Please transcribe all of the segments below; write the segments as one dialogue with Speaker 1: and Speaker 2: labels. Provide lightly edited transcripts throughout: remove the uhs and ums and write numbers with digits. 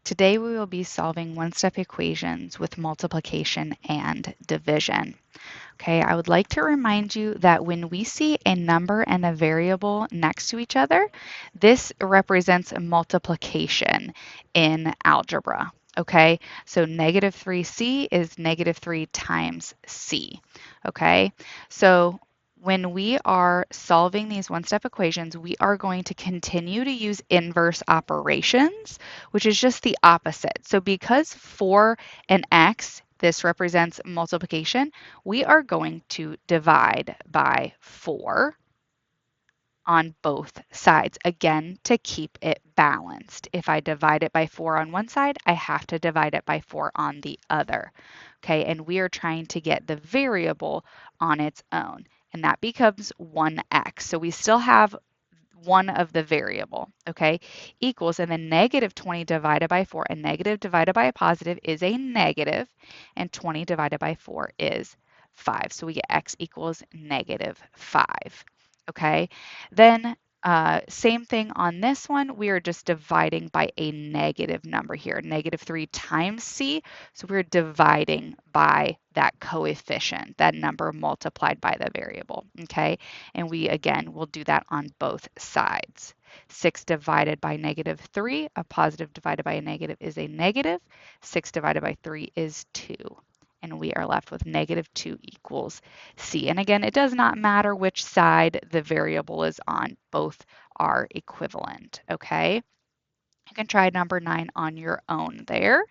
Speaker 1: Today we will be solving one-step equations with multiplication and division. Okay, I would like to remind you that when we see a number and a variable next to each other, this represents multiplication in algebra. Okay, so negative 3c is negative 3 times c. Okay, so when we are solving these one-step equations, we are going to continue to use inverse operations, which is just the opposite. So because for an x, this represents multiplication, we are going to divide by 4 on both sides, again, to keep it balanced. If I divide it by 4 on one side, I have to divide it by 4 on the other. Okay, and we are trying to get the variable on its own, and that becomes 1x. So we still have one of the variable, okay, equals, and then negative 20 divided by 4, and negative divided by a positive is a negative, and 20 divided by 4 is 5. So we get x equals negative 5, okay? Then same thing on this one. We are just dividing by a negative number here, negative 3 times c. So we're dividing by that coefficient, that number multiplied by the variable, okay? And we, again, will do that on both sides. 6 divided by negative 3, a positive divided by a negative is a negative. 6 divided by 3 is 2. And we are left with negative 2 equals c. And again, it does not matter which side the variable is on. Both are equivalent, okay? You can try number 9 on your own there.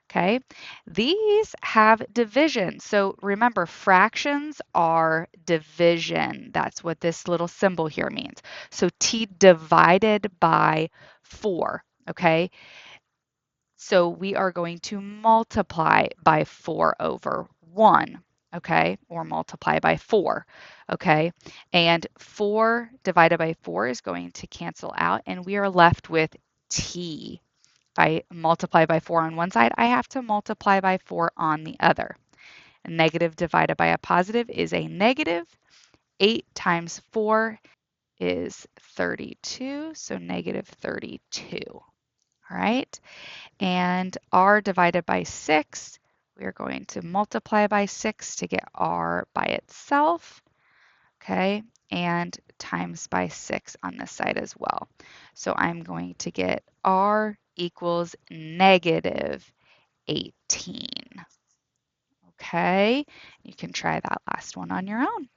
Speaker 1: Okay, these have division. So remember, fractions are division. That's what this little symbol here means. So t divided by 4, okay? So we are going to multiply by 4 over 1, okay? Or multiply by 4, okay? And 4 divided by 4 is going to cancel out, and we are left with t. If I multiply by 4 on one side, I have to multiply by 4 on the other. A negative divided by a positive is a negative. 8 times 4 is 32, so negative 32. All right, and r divided by 6, we are going to multiply by 6 to get r by itself, okay, and times by 6 on this side as well. So I'm going to get r equals negative 18. Okay, you can try that last one on your own.